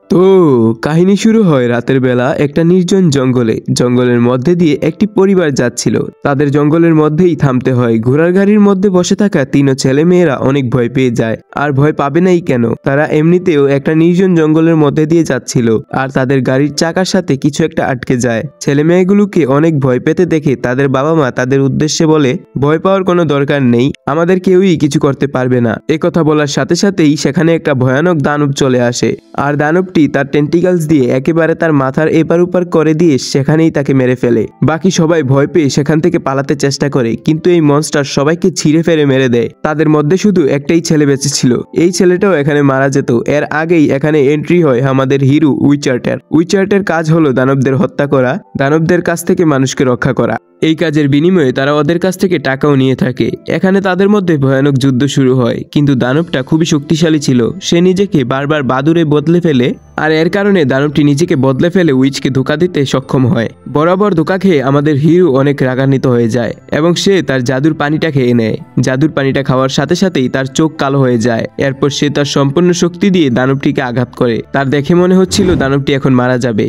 তো কাহিনী শুরু হয় রাতের বেলা একটা নির্জন জঙ্গলে। জঙ্গলের মধ্যে দিয়ে একটি পরিবার যাচ্ছিল। তাদের জঙ্গলের মধ্যেই থামতে হয়। ঘোড়ার গাড়ির মধ্যে বসে থাকা তিনও ছেলে মেয়েরা অনেক ভয় পেয়ে যায়। আর ভয় পাবে নাই কেন, তারা এমনিতেও একটা নির্জন জঙ্গলের মধ্যে দিয়ে যাচ্ছিল, আর তাদের গাড়ির চাকার সাথে কিছু একটা আটকে যায়। ছেলে মেয়েগুলোকে অনেক ভয় পেতে দেখে তাদের বাবা মা তাদের উদ্দেশ্যে বলে, ভয় পাওয়ার কোনো দরকার নেই, আমাদের কেউই কিছু করতে পারবে না। কথা বলার সাথে সাথেই সেখানে একটা ভয়ানক দানব চলে আসে, আর দানবটি তার টেন্টিকলস দিয়ে একেবারে তার মাথার এপার ওপার করে দিয়ে সেখানেই তাকে মেরে ফেলে। বাকি সবাই ভয় পেয়ে সেখান থেকে পালাতে চেষ্টা করে, কিন্তু এই মনস্টার সবাইকে ছিঁড়ে ফেলে মেরে দেয়। তাদের মধ্যে শুধু একটাই ছেলে বেঁচে ছিল। এই ছেলেটাও এখানে মারা যেত। এর আগেই এখানে এন্ট্রি হয় আমাদের হিরো উইচার্টের। উইচার্টের কাজ হলো দানবদের হত্যা করা, দানবদের কাছ থেকে মানুষকে রক্ষা করা। এই কাজের বিনিময়ে তারা ওদের কাছ থেকে টাকাও নিয়ে থাকে। এখানে তাদের মধ্যে ভয়ানক যুদ্ধ শুরু হয়, কিন্তু দানবটা খুবই শক্তিশালী ছিল। সে নিজেকে বারবার বাদুড়ে বদলে ফেলে, আর এর কারণে দানবটি নিজেকে বদলে ফেলে উইচকে ধোঁকা দিতে সক্ষম হয়। বরাবর ধোঁকা খেয়ে আমাদের হিরো অনেক রাগান্বিত হয়ে যায় এবং সে তার জাদুর পানিটা খেয়ে নেয়। জাদুর পানিটা খাওয়ার সাথে সাথেই তার চোখ কালো হয়ে যায়। এরপর সে তার সম্পূর্ণ শক্তি দিয়ে দানবটিকে আঘাত করে। তার দেখে মনে হচ্ছিল দানবটি এখন মারা যাবে,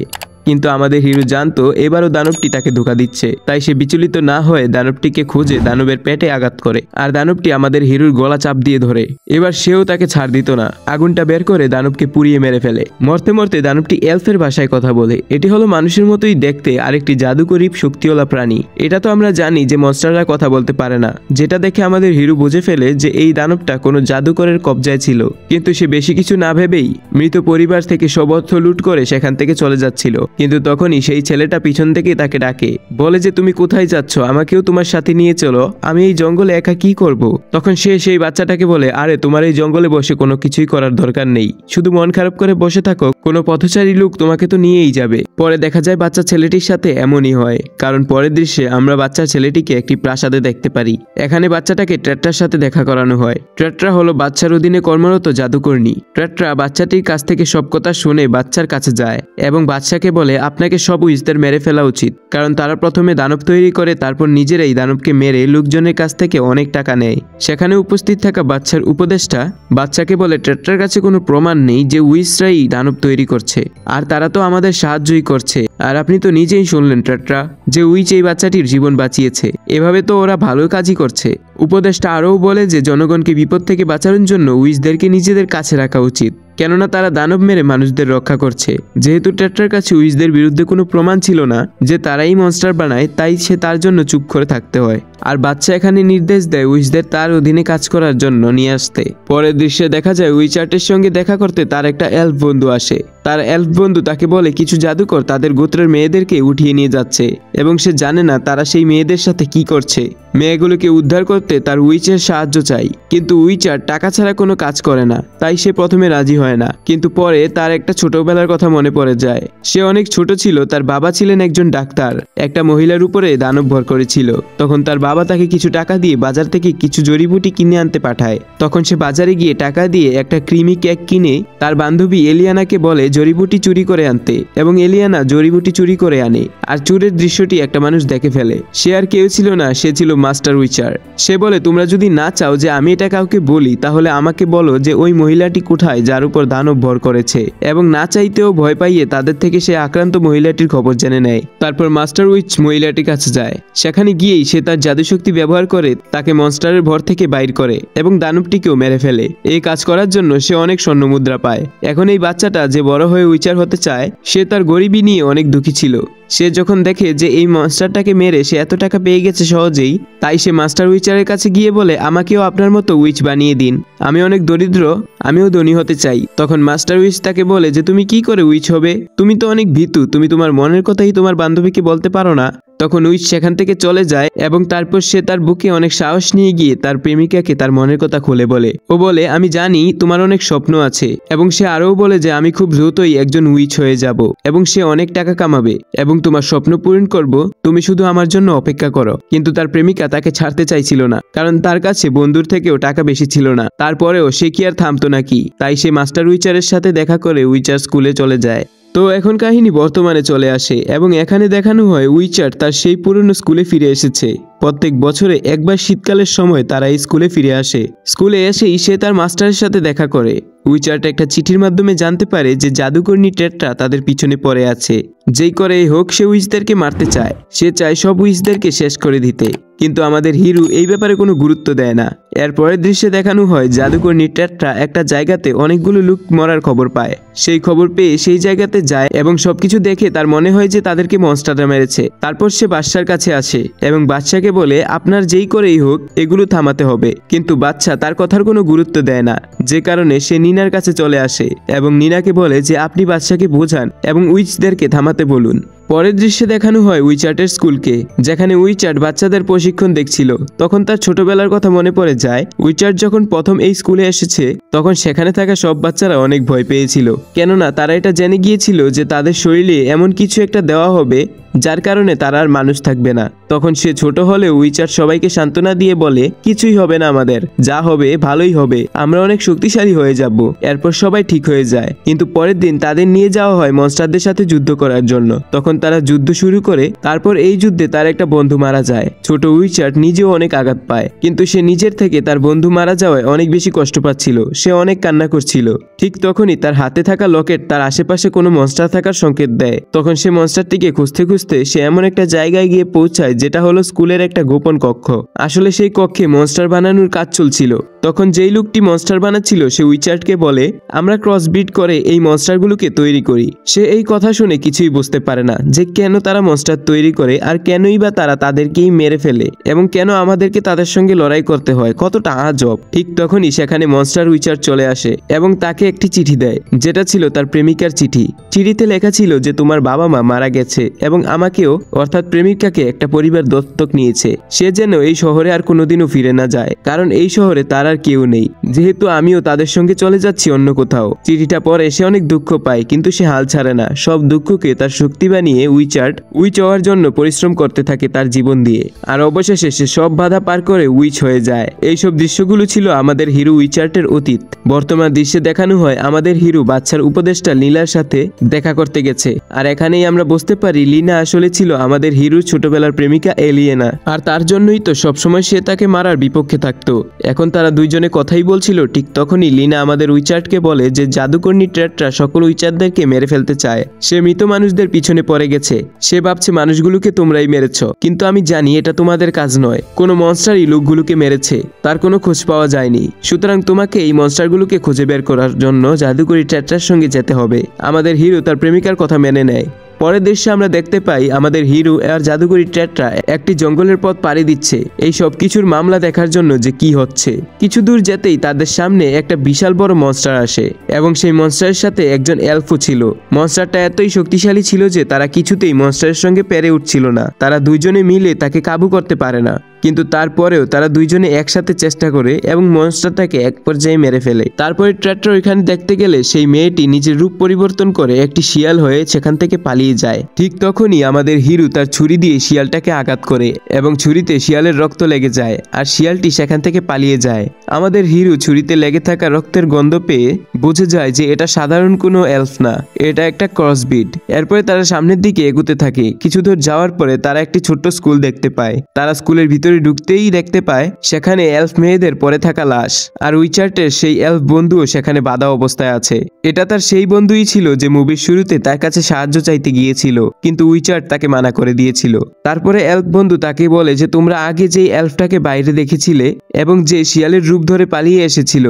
কিন্তু আমাদের হিরো জানতো এবারও দানবটি তাকে ধোঁকা দিচ্ছে। তাই সে বিচলিত না হয়ে দানবটিকে খুঁজে দানবের পেটে আঘাত করে, আর দানবটি আমাদের হিরোর গলা চাপ দিয়ে ধরে। এবার সেও তাকে ছাড় দিত না। আগুনটা বের করে দানবকে পুড়িয়ে মেরে ফেলে। মরতে মরতে দানবটি এলফের ভাষায় কথা বলে। এটি হলো মানুষের মতোই দেখতে আরেকটি জাদুকরী শক্তিওয়ালা প্রাণী। এটা তো আমরা জানি যে মনস্টাররা কথা বলতে পারে না, যেটা দেখে আমাদের হিরো বুঝে ফেলে যে এই দানবটা কোনো জাদুকরের কবজায় ছিল। কিন্তু সে বেশি কিছু না ভেবেই মৃত পরিবার থেকে সব অর্থ লুট করে সেখান থেকে চলে যাচ্ছিল। কিন্তু তখনই সেই ছেলেটা পিছন থেকে তাকে ডাকে, বলে যে তুমি কোথায় যাচ্ছ, আমাকেও তোমার সাথে নিয়ে চলো, আমি এই জঙ্গলে একা কি করব। তখন সে সেই বাচ্চাটাকে বলে, আরে তোমার এই জঙ্গলে বসে কোনো কিছুই করার দরকার নেই, শুধু মন খারাপ করে বসে থাকো, কোনো পথচারী লোক তোমাকে তো নিয়েই যাবে। পরে দেখা যায় বাচ্চা ছেলেটির সাথে এমনই হয়, কারণ পরের দৃশ্যে আমরা বাচ্চা ছেলেটিকে একটি প্রাসাদে দেখতে পারি। এখানে বাচ্চাটাকে ট্রেট্রার সাথে দেখা করানো হয়। ট্রেট্রা হলো বাচ্চার অধীনে কর্মরত জাদুকর্ণী। ট্রেট্রা বাচ্চাটির কাছ থেকে সব কথা শুনে বাচ্চার কাছে যায় এবং বাচ্চাকে বলে, আপনাকে সব উইচদের মেরে ফেলা উচিত, কারণ তারা প্রথমে দানব তৈরি করে, তারপর নিজেরাই দানবকে মেরে লোকজনের কাছ থেকে অনেক টাকা নেয়। সেখানে উপস্থিত থাকা বাচ্চার উপদেষ্টা বাচ্চাকে বলে, ট্রেট্রার কাছে কোনো প্রমাণ নেই যে উইচরাই দানব তৈরি করছে, আর তারা তো আমাদের সাহায্যই করছে, আর আপনি তো নিজেই শুনলেন ট্রেট্রা যে উইচ এই বাচ্চাটির জীবন বাঁচিয়েছে, এভাবে তো ওরা ভালো কাজই করছে। উপদেষ্টা আরও বলে যে জনগণকে বিপদ থেকে বাঁচানোর জন্য উইচদেরকে নিজেদের কাছে রাখা উচিত, কেননা তারা দানব মেরে মানুষদের রক্ষা করছে। যেহেতু ট্রেট্রার কাছে উইচদের বিরুদ্ধে কোনো প্রমাণ ছিল না যে তারাই মনস্টার বানায়, তাই সে তার জন্য চুপ করে থাকতে হয়। আর বাচ্চা এখানে নির্দেশ দেয় উইচদের তার অধীনে কাজ করার জন্য নিয়ে আসতে। পরের দৃশ্যে দেখা যায় উইচার্টের সঙ্গে দেখা করতে তার একটা এলফ বন্ধু আসে। তার এলফ বন্ধু তাকে বলে কিছু জাদুকর তাদের গোত্রের মেয়েদেরকে উঠিয়ে নিয়ে যাচ্ছে এবং সে জানে না তারা সেই মেয়েদের সাথে কি করছে। মেয়েগুলোকে উদ্ধার করতে তার উইচের সাহায্য চাই, কিন্তু উইচার টাকা ছাড়া কোনো কাজ করে না, তাই সে প্রথমে রাজি হয় না। কিন্তু পরে তার একটা ছোটবেলার কথা মনে পড়ে যায়। সে অনেক ছোট ছিল, তার বাবা ছিলেন একজন ডাক্তার, একটা মহিলার উপরে দানব ভর করেছিল। তখন তার বাবা তাকে কিছু টাকা দিয়ে বাজার থেকে কিছু জড়িবুটি কিনে আনতে পাঠায়। তখন সে বাজারে গিয়ে টাকা দিয়ে একটা ক্রিমি কেক কিনে তার বান্ধবী এলিয়ানাকে বলে জড়িবুটি চুরি করে আনতে, এবং এলিয়ানা জড়িবুটি চুরি করে আনে। আর চুরের দৃশ্যটি একটা মানুষ দেখে ফেলে। সে আর কেউ ছিল না, সে ছিল মাস্টার উইচার। সে বলে, তোমরা যদি না চাও যে আমি এটা কাউকে বলি, তাহলে আমাকে বলো যে ওই মহিলাটি কোথায় যার উপর দানব ভর করেছে, এবং না চাইতেও ভয় পাইয়ে তাদের থেকে সে আক্রান্ত মহিলাটির খবর জেনে নেয়। তারপর মাস্টার উইচ মহিলাটির কাছে যায়। সেখানে গিয়েই সে তার জাদুশক্তি ব্যবহার করে তাকে মনস্টারের ভর থেকে বাইর করে এবং দানবটিকেও মেরে ফেলে। এই কাজ করার জন্য সে অনেক স্বর্ণ মুদ্রা পায়। এখন এই বাচ্চাটা যে বড় হয়ে উইচার হতে চায়, সে তার গরিবি নিয়ে অনেক দুঃখী ছিল। সে যখন দেখে যে এই মনস্টারটাকে মেরে সে এত টাকা পেয়ে গেছে সহজেই, তাই সে মাস্টার উইচারের কাছে গিয়ে বলে, আমাকেও আপনার মতো উইচ বানিয়ে দিন, আমি অনেক দরিদ্র, আমিও ধনী হতে চাই। তখন মাস্টার উইচ তাকে বলে যে তুমি কি করে উইচ হবে, তুমি তো অনেক ভীতু, তুমি তোমার মনের কথাই তোমার বান্ধবীকে বলতে পারো না। তখন উইচ সেখান থেকে চলে যায় এবং তারপর সে তার বুকে অনেক সাহস নিয়ে গিয়ে তার প্রেমিকাকে তার মনের কথা খুলে বলে। ও বলে, আমি জানি তোমার অনেক স্বপ্ন আছে, এবং সে আরও বলে যে আমি খুব দ্রুতই একজন উইচ হয়ে যাব এবং সে অনেক টাকা কামাবে এবং তোমার স্বপ্ন পূরণ করব, তুমি শুধু আমার জন্য অপেক্ষা করো। কিন্তু তার প্রেমিকা তাকে ছাড়তে চাইছিল না, কারণ তার কাছে বন্ধুর থেকেও টাকা বেশি ছিল না। তারপরেও সে কি আর থামতো নাকি, তাই সে মাস্টার উইচারের সাথে দেখা করে উইচার স্কুলে চলে যায়। তো এখন কাহিনী বর্তমানে চলে আসে এবং এখানে দেখানো হয় উইচার তার সেই পুরনো স্কুলে ফিরে এসেছে। প্রত্যেক বছরে একবার শীতকালের সময় তারা স্কুলে ফিরে আসে। স্কুলে এসেই সে তার মাস্টারের সাথে দেখা করে। উইচার্ট একটা চিঠির মাধ্যমে জানতে পারে যে জাদুকরনী টেট্রা তাদের পিছনে পড়ে আছে। যেই করেই হোক সে উইচদেরকে মারতে চায়। সে চায় সব উইচদেরকে শেষ করে দিতে, কিন্তু আমাদের হিরো এই ব্যাপারে কোনো গুরুত্ব দেয় না। এরপরের দৃশ্যে দেখানো হয় জাদুকরনী টেট্রা একটা জায়গাতে অনেকগুলো লোক মরার খবর পায়। সেই খবর পেয়ে সেই জায়গাতে যায় এবং সবকিছু দেখে তার মনে হয় যে তাদেরকে মনস্টাররা মেরেছে। তারপর সে বাদশার কাছে আসে এবং বাদশাকে বলে আপনার যেই করেই হোক এগুলো থামাতে হবে। কিন্তু বাদশা তার কথার কোনো গুরুত্ব দেয় না, যে কারণে সে নিনার কাছে চলে আসে এবং নিনাকে বলে যে আপনি বাদশাকে বোঝান এবং উইচদেরকে থামাতে বলুন। পরের দৃশ্যে দেখানো হয় উইচার্টের স্কুলকে, যেখানে উইচার্ট বাচ্চাদের প্রশিক্ষণ দেখছিল। তখন তার ছোটবেলার কথা মনে পড়ে যায়। উইচার্ট যখন প্রথম এই স্কুলে এসেছে তখন সেখানে থাকা সব বাচ্চারা অনেক ভয় পেয়েছিল, কেননা তারা এটা জেনে গিয়েছিল যে তাদের শরীরে এমন কিছু একটা দেওয়া হবে যার কারণে তারা আর মানুষ থাকবে না। তখন সে ছোট হলেও উইচার্ট সবাইকে সান্ত্বনা দিয়ে বলে কিছুই হবে না, আমাদের যা হবে ভালোই হবে, আমরা অনেক শক্তিশালী হয়ে যাব। এরপর সবাই ঠিক হয়ে যায়, কিন্তু পরের দিন তাদের নিয়ে যাওয়া হয় মনস্টারদের সাথে যুদ্ধ করার জন্য। তখন তারা যুদ্ধ শুরু করে। তারপর এই যুদ্ধে তার একটা বন্ধু মারা যায়। ছোট উইচার্ট নিজেও অনেক আঘাত পায়, কিন্তু সে নিজের থেকে তার বন্ধু মারা যাওয়ায় অনেক বেশি কষ্ট পাচ্ছিল। সে অনেক কান্না করছিল। ঠিক তখনই তার হাতে থাকা লকেট তার আশেপাশে কোনো মনস্টার থাকার সংকেত দেয়। তখন সে মনস্টারটিকে খুঁজতে খুঁজতে সে এমন একটা জায়গায় গিয়ে পৌঁছায় যেটা হলো স্কুলের একটা গোপন কক্ষ। আসলে সেই কক্ষে মনস্টার বানানোর কাজ চলছিল। তখন যেই লোকটি মনস্টার বানাচ্ছিল সে উইচার্টকে বলে আমরা ক্রসব্রিড করে এই মনস্টারগুলোকে তৈরি করি। সে এই কথা শুনে কিছুই বুঝতে পারে না যে কেন তারা মনস্টার তৈরি করে আর কেনই বা তারা তাদেরকেই মেরে ফেলে এবং কেন আমাদেরকে তাদের সঙ্গে লড়াই করতে হয়, কতটা আজব। ঠিক তখনই সেখানে মনস্টার উইচার্ট চলে আসে এবং তাকে একটি চিঠি দেয়, যেটা ছিল তার প্রেমিকার চিঠি। চিঠিতে লেখা ছিল যে তোমার বাবা মা মারা গেছে এবং আমাকেও অর্থাৎ প্রেমিকাকে একটা পরিবার দত্তক নিয়েছে। সে যেন এই শহরে আর কোনোদিনও ফিরে না যায়, কারণ এই শহরে তার আর কেউ নেই, যেহেতু আমিও তাদের সঙ্গে চলে যাচ্ছি অন্য কোথাও। চিঠিটা পরে সে অনেক দুঃখ পায়, কিন্তু সে হাল ছাড়ে না। সব দুঃখকে তার শক্তি বানিয়ে উইচার্ট উইচ হওয়ার জন্য পরিশ্রম করতে থাকে তার জীবন দিয়ে। আর অবশেষে সে সব বাধা পার করে উইচ হয়ে যায়। এইসব দৃশ্যগুলো ছিল আমাদের হিরো উইচার্টের অতীত। বর্তমান দৃশ্যে দেখানো হয় আমাদের হিরো বাচ্চার উপদেষ্টা লীলার সাথে দেখা করতে গেছে। আর এখানেই আমরা বুঝতে পারি লিনা আসলে ছিল আমাদের হিরোর ছোটবেলার প্রেমিকা এলিয়েনা, আর তার জন্যই তো সবসময় সে তাকে মারার বিপক্ষে থাকতো। এখন তারা দুইজনে কথাই বলছিল। ঠিক তখনই লিনা আমাদের উইচার্টকে বলে যে জাদুকরনী টেট্রা সকল উইচারদেরকে মেরে ফেলতে চায়। সে মৃত মানুষদের পিছনে পড়ে গেছে। সে ভাবছে মানুষগুলোকে তোমরাই মেরেছ, কিন্তু আমি জানি এটা তোমাদের কাজ নয়। কোনো মনস্টারই লোকগুলোকে মেরেছে, তার কোনো খোঁজ পাওয়া যায়নি। সুতরাং তোমাকে এই মনস্টারগুলোকে খুঁজে বের করার জন্য জাদুকরী টেট্রার সঙ্গে যেতে হবে। আমাদের হিরো তার প্রেমিকার কথা মেনে নেয়। পরের দৃশ্যে আমরা দেখতে পাই আমাদের হিরো আর জাদুকরী টেট্রা একটি জঙ্গলের পথ পাড়ি দিচ্ছে এই সব কিছুর মামলা দেখার জন্য যে কি হচ্ছে। কিছু দূর যেতেই তাদের সামনে একটা বিশাল বড় মনস্টার আসে এবং সেই মনস্টারের সাথে একজন এলফও ছিল। মনস্টারটা এতই শক্তিশালী ছিল যে তারা কিছুতেই মনস্টারের সঙ্গে পেরে উঠছিল না। তারা দুইজনে মিলে তাকে কাবু করতে পারে না, কিন্তু তারপরেও তারা দুইজনে একসাথে চেষ্টা করে এবং মনস্টারটাকে এক পর্যায়ে মেরে ফেলে। তারপরে ট্রেট্রা ওইখানে দেখতে গেলে সেই মেয়েটি নিজের রূপ পরিবর্তন করে একটি শিয়াল হয়ে সেখান থেকে পালিয়ে যায়। ঠিক তখনই আমাদের হিরো তার ছুরি দিয়ে শিয়ালটাকে আঘাত করে এবং ছুরিতে শিয়ালের রক্ত লেগে যায় আর শিয়ালটি সেখান থেকে পালিয়ে যায়। আমাদের হিরো ছুরিতে লেগে থাকা রক্তের গন্ধ পেয়ে বুঝে যায় যে এটা সাধারণ কোনো এলফ না, এটা একটা ক্রসবিড। এরপরে তারা সামনের দিকে এগুতে থাকে। কিছু দূর যাওয়ার পরে তারা একটি ছোট্ট স্কুল দেখতে পায়। তারা স্কুলের ভিতরে ঢুকতেই দেখতে পায় সেখানে এলফ মেয়েদের পড়ে থাকা লাশ, আর উইচার্টের সেই এলফ বন্ধুও সেখানে বাঁধা অবস্থায় আছে। এটা তার সেই বন্ধুই ছিল যে মুভির শুরুতে তার কাছে সাহায্য চাইতে গিয়েছিল, কিন্তু উইচার্ট তাকে মানা করে দিয়েছিল। তারপরে এলফ বন্ধু তাকে বলে যে তোমরা আগে যেই এলফটাকে বাইরে দেখেছিলে এবং যে শিয়ালের রূপ ধরে পালিয়ে এসেছিল,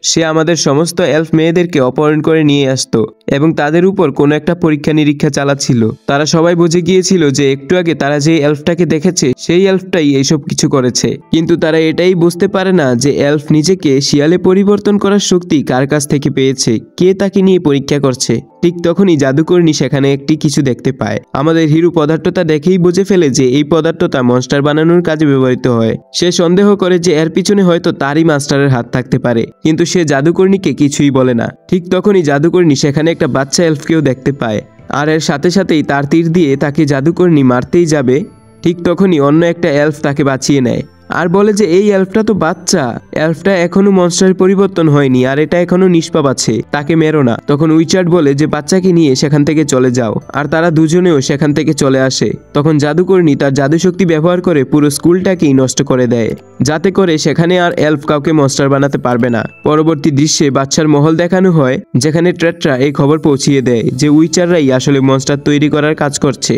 সে আমাদের সমস্ত এলফ মেয়েদেরকে অপহরণ করে নিয়ে আসতো এবং তাদের উপর কোনো একটা পরীক্ষা নিরীক্ষা চালাচ্ছিল। তারা সবাই বুঝে গিয়েছিল যে একটু আগে তারা যে এলফটাকে দেখেছে সেই এলফটাই এইসব কিছু করেছে, কিন্তু তারা এটাই বুঝতে পারে না যে এলফ নিজেকে শিয়ালে পরিবর্তন করার শক্তি কার কাছ থেকে পেয়েছে, কে তাকে নিয়ে পরীক্ষা করছে। ঠিক তখনই জাদুকরনী সেখানে একটি কিছু দেখতে পায়। আমাদের হিরো পদার্থটা দেখেই বুঝে ফেলে যে এই পদার্থটা মনস্টার বানানোর কাজে ব্যবহৃত হয়। সে সন্দেহ করে যে এর পিছনে হয়তো তারই মাস্টারের হাত থাকতে পারে, কিন্তু সে জাদুকরণীকে কিছুই বলে না। ঠিক তখনই জাদুকরণী সেখানে একটা বাচ্চা এলফকেও দেখতে পায়, আর এর সাথে সাথেই তার তীর দিয়ে তাকে জাদুকরণী মারতেই যাবে। ঠিক তখনই অন্য একটা এলফ তাকে বাঁচিয়ে নেয়। আর বলে যে এই এলফটা তো বাচ্চা, এলফটা এখনো মনস্টারের পরিবর্তন হয়নি আর এটা এখনো নিষ্পাপ আছে, তাকে মেরো না। তখন উইচার্ড বলে যে বাচ্চাকে নিয়ে সেখান থেকে চলে যাও, আর তারা দুজনেও সেখান থেকে চলে আসে। তখন জাদুকরনী তার জাদু শক্তি ব্যবহার করে পুরো স্কুলটাকেই নষ্ট করে দেয়, যাতে করে সেখানে আর এলফ কাউকে মনস্টার বানাতে পারবে না। পরবর্তী দৃশ্যে বাচ্চার মহল দেখানো হয়, যেখানে ট্রেট্রা এই খবর পৌঁছিয়ে দেয় যে উইচাররাই আসলে মনস্টার তৈরি করার কাজ করছে।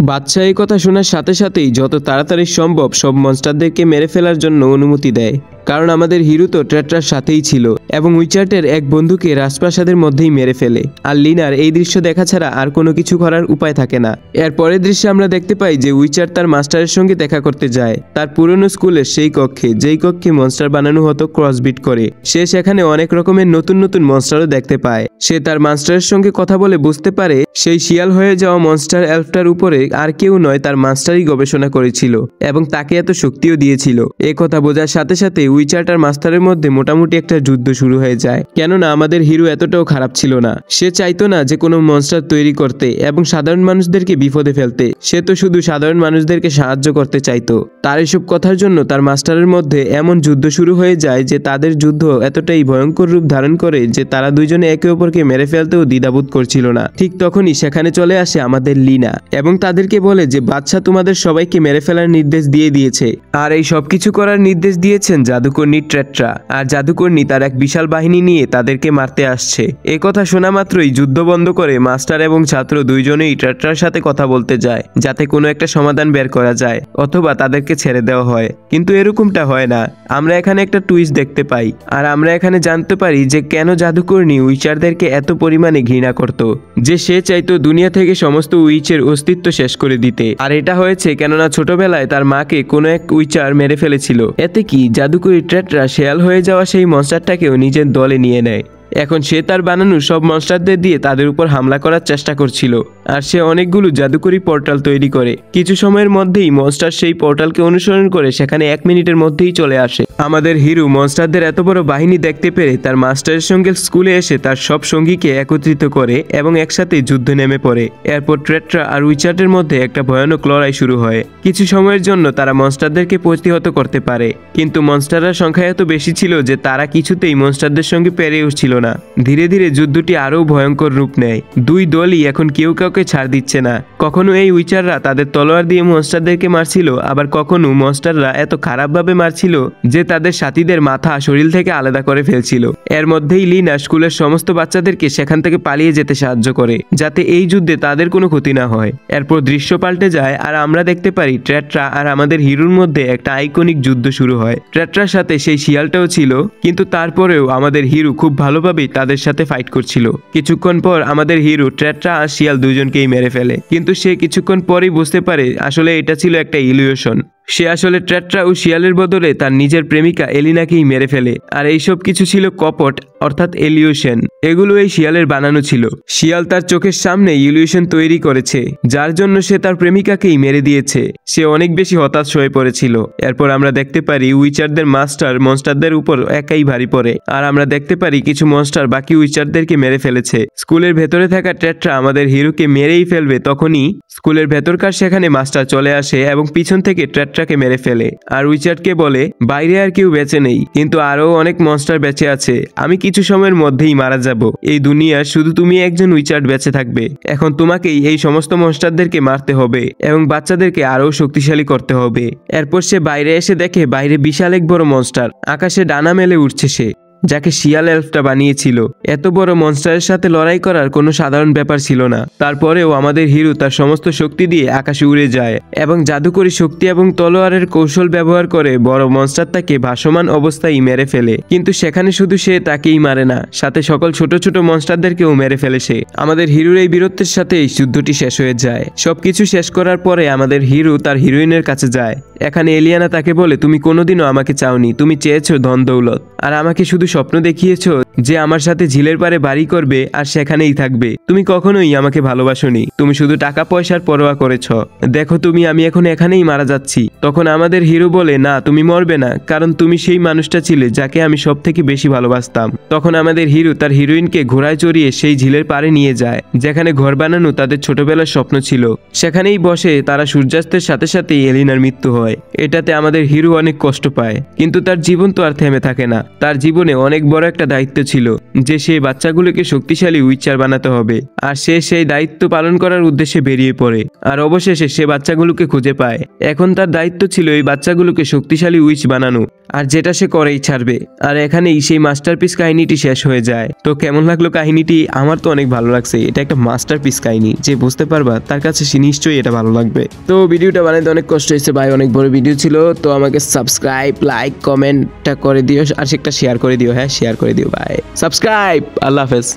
বাচ্চা এই কথা শোনার সাথে সাথেই যত তাড়াতাড়ি সম্ভব সব মনস্টারদেরকে মেরে ফেলার জন্য অনুমতি দেয়, কারণ আমাদের হিরো তো ট্রেট্রার সাথেই ছিল এবং উইচার্টের এক বন্ধুকে রাজপ্রাসাদের মধ্যেই মেরে ফেলে। আর লিনার এই দৃশ্য দেখা ছাড়া আর কোনো কিছু করার উপায় থাকে না। এর পরের দৃশ্যে আমরা দেখতে পাই যে উইচার্ট তার মাস্টারের সঙ্গে দেখা করতে যায়, তার পুরনো স্কুলের সেই কক্ষে, যেই কক্ষে মনস্টার বানানো হতো ক্রসবিট করে। সে সেখানে অনেক রকমের নতুন নতুন মনস্টারও দেখতে পায়। সে তার মাস্টারের সঙ্গে কথা বলে বুঝতে পারে সেই শিয়াল হয়ে যাওয়া মনস্টার এলফটার উপরে আর কেউ নয়, তার মাস্টারই গবেষণা করেছিল এবং তাকে এত শক্তিও দিয়েছিল। এ কথা বোঝার সাথে সাথে উইচার্ট আর মাস্টারের মধ্যে মোটামুটি একটা যুদ্ধ শুরু হয়ে যায়, কেননা আমাদের হিরো এতটাও খারাপ ছিল না। সে চাইতো না যে কোনো মনস্টার তৈরি করতে এবং সাধারণ মানুষদেরকে বিপদে ফেলতে, সে তো শুধু সাধারণ মানুষদেরকে সাহায্য করতে চাইতো। তার এসব কথার জন্য তার মাস্টারের মধ্যে এমন যুদ্ধ শুরু হয়ে যায় যে তাদের যুদ্ধ এতটাই ভয়ঙ্কর রূপ ধারণ করে যে তারা দুইজনে একে অপরকে মেরে ফেলতেও দ্বিধাবোধ করছিল না। ঠিক তখনই সেখানে চলে আসে আমাদের লিনা এবং তাদেরকে বলে যে বাচ্চা তোমাদের সবাইকে মেরে ফেলার নির্দেশ দিয়ে দিয়েছে, আর এই সবকিছু করার নির্দেশ দিয়েছেন জাদুকরনী ট্রেট্রা। আর জাদুকরনী তার এক বিশাল বাহিনী নিয়ে তাদেরকে মারতে আসছে। এ কথা শোনা মাত্রই যুদ্ধ বন্ধ করে মাস্টার এবং ছাত্র দুইজনেই ট্রেট্রার সাথে কথা বলতে যায়, যাতে কোনো একটা সমাধান বের করা যায় অথবা তাদেরকে ছেড়ে দেওয়া হয়। কিন্তু এরকমটা হয় না। আমরা এখানে একটা টুইস্ট দেখতে পাই, আর আমরা এখানে জানতে পারি যে কেন জাদুকরনী উইচারদেরকে এত পরিমাণে ঘৃণা করত, যে সে চাইতো দুনিয়া থেকে সমস্ত উইচের অস্তিত্ব শেষ করে দিতে। আর এটা হয়েছে কেননা ছোটবেলায় তার মাকে কোনো এক উইচার মেরে ফেলেছিল। এতে কি জাদুকরী ট্রেট্রা শেয়াল হয়ে যাওয়া সেই মনস্টারটাকেও নিজের দলে নিয়ে নেয়। এখন সে তার বানানো সব মনস্টারদের দিয়ে তাদের উপর হামলা করার চেষ্টা করছিল, আর সে অনেকগুলো জাদুকরী পোর্টাল তৈরি করে। কিছু সময়ের মধ্যেই মনস্টার সেই পোর্টালকে অনুসরণ করে সেখানে 1 মিনিটের মধ্যেই চলে আসে। আমাদের হিরো মনস্টারদের এত বড় বাহিনী দেখতে পেরে তার মাস্টারের সঙ্গে স্কুলে এসে তার সব সঙ্গীকে একত্রিত করে এবং একসাথে যুদ্ধে নেমে পড়ে। এরপর ট্রেট্রা আর উইচার্টের মধ্যে একটা ভয়ানক লড়াই শুরু হয়। কিছু সময়ের জন্য তারা মনস্টারদেরকে প্রতিহত করতে পারে, কিন্তু মনস্টারের সংখ্যা এত বেশি ছিল যে তারা কিছুতেই মনস্টারদের সঙ্গে পেরে উঠছিল না। ধীরে ধীরে যুদ্ধটি আরও ভয়ঙ্কর রূপ নেয়। দুই দলই এখন কেউ কাউকে ছাড় দিচ্ছে না। কখনো এই উইচাররা তাদের তলোয়ার দিয়ে মনস্টারদেরকে মারছিল, আবার কখনো মনস্টাররা এত খারাপভাবে মারছিল যে তাদের সাথীদের মাথা শরীর থেকে আলাদা করে ফেলছিল। এর মধ্যেই লিনা স্কুলের সমস্ত বাচ্চাদেরকে সেখান থেকে পালিয়ে যেতে সাহায্য করে, যাতে এই যুদ্ধে তাদের কোনো ক্ষতি না হয়। এরপর দৃশ্য পাল্টে যায় আর আমরা দেখতে পারি ট্রেট্রা আর আমাদের হিরোর মধ্যে একটা আইকনিক যুদ্ধ শুরু হয়। ট্রেট্রার সাথে সেই শিয়ালটাও ছিল, কিন্তু তারপরেও আমাদের হিরো খুব ভালোভাবেই তাদের সাথে ফাইট করছিল। কিছুক্ষণ পর আমাদের হিরো ট্রেট্রা আর শিয়াল দুইজনকেই মেরে ফেলে, কিন্তু সে কিছুক্ষণ পরেই বুঝতে পারে আসলে এটা ছিল একটা ইলিউশন। সে আসলে ট্রেট্রা ও শিয়ালের বদলে তার নিজের প্রেমিকা এলিনাকেই মেরে ফেলে, আর এইসব কিছু ছিল কপট অর্থাৎ ইলিউশন। এগুলো এই শিয়ালের বানানো ছিল। শিয়াল তার চোখের সামনে ইলিউশন তৈরি করেছে, যার জন্য সে তার প্রেমিকাকেই মেরে দিয়েছে। সে অনেক বেশি হতাশ হয়ে পড়েছিল। এরপর আমরা দেখতে পারি উইচারদের মাস্টার মনস্টারদের উপর একাই ভারী পড়ে, আর আমরা দেখতে পারি কিছু মনস্টার বাকি উইচারদেরকে মেরে ফেলেছে। স্কুলের ভেতরে থাকা ট্রেট্রা আমাদের হিরোকে মেরেই ফেলবে, তখনই স্কুলের ভেতরকার সেখানে মাস্টার চলে আসে এবং পিছন থেকে ট্রেট্রাকে মেরে ফেলে। আর উইচার্টকে বলে বাইরে আর কেউ বেঁচে নেই, কিন্তু আরো অনেক মনস্টার বেঁচে আছে। আমি কিছু সময়ের মধ্যেই মারা যাব। এই দুনিয়ার শুধু তুমি একজন উইচার্ট বেঁচে থাকবে। এখন তোমাকেই এই সমস্ত মনস্টারদেরকে মারতে হবে এবং বাচ্চাদেরকে আরো শক্তিশালী করতে হবে। এরপর সে বাইরে এসে দেখে বাইরে বিশাল এক বড় মনস্টার আকাশে ডানা মেলে উঠছে, সে যাকে শিয়াল এলফটা বানিয়েছিল। এত বড় মনস্টারের সাথে লড়াই করার কোনো সাধারণ ব্যাপার ছিল না। তারপরেও আমাদের হিরো তার সমস্ত শক্তি দিয়ে আকাশে উড়ে যায় এবং জাদুকরী শক্তি এবং তলোয়ারের কৌশল ব্যবহার করে বড় মনস্টারটাকে ভাসমান অবস্থায় মেরে ফেলে। কিন্তু সেখানে শুধু সে তাকেই মারে না, সাথে সকল ছোট ছোট মনস্টারদেরকেও মেরে ফেলে সে। আমাদের হিরোর এই বীরত্বের সাথে এই যুদ্ধটি শেষ হয়ে যায়। সবকিছু শেষ করার পরে আমাদের হিরো তার হিরোইনের কাছে যায়। এখানে এলিয়ানা তাকে বলে তুমি কোনোদিনও আমাকে চাওনি, তুমি চেয়েছো ধন দৌলত, আর আমাকে শুধু স্বপ্ন দেখিয়েছো যে আমার সাথে ঝিলের পারে বাড়ি করবে আর সেখানেই থাকবে। তুমি কখনোই আমাকে ভালোবাসোনি, তুমি শুধু টাকা পয়সার পরোয়া করেছ। দেখো আমি এখন এখানেই মারা যাচ্ছি। তখন আমাদের হিরো বলে, না তুমি মরবে না, কারণ তুমি সেই মানুষটা ছিলে যাকে আমি সব থেকে বেশি ভালোবাসতাম। তখন আমাদের হিরো তার হিরোইনকে ঘোড়ায় চড়িয়ে সেই ঝিলের পারে নিয়ে যায় যেখানে ঘর বানানো তাদের ছোটবেলার স্বপ্ন ছিল। সেখানেই বসে তারা সূর্যাস্তের সাথে সাথেই এলিনার মৃত্যু হয়। এটাতে আমাদের হিরো অনেক কষ্ট পায়, কিন্তু তার জীবন তো আর থেমে থাকে না। তার জীবনে অনেক বড় একটা দায়িত্ব ছিল যে সেই বাচ্চাগুলোকে শক্তিশালী উইচার বানাতে হবে, আর সে সেই দায়িত্ব পালন করার উদ্দেশ্যে বেরিয়ে পড়ে। আর অবশেষে সে বাচ্চাগুলোকে খুঁজে পায়। এখন তার দায়িত্ব ছিল এই বাচ্চাগুলোকে শক্তিশালী উইচ বানানো, আর যেটা সে করেই ছাড়বে। আর এখানেই সেই মাস্টারপিস কাহিনীটি শেষ হয়ে যায়। তো কেমন লাগলো কাহিনীটি? আমার তো অনেক ভালো লাগছে। এটা একটা মাস্টারপিস কাহিনী, যে বুঝতে পারবা তার কাছে সে নিশ্চয়ই এটা ভালো লাগবে। তো ভিডিওটা বানাইতে অনেক কষ্ট হয়েছে ভাই, অনেক বড় ভিডিও ছিল। তো আমাকে সাবস্ক্রাইব, লাইক, কমেন্টটা করে দিও, আর একটা শেয়ার করে দিও। হ্যাঁ, শেয়ার করে দিও ভাই। সাবস্ক্রাইব। আল্লাহ হাফেজ।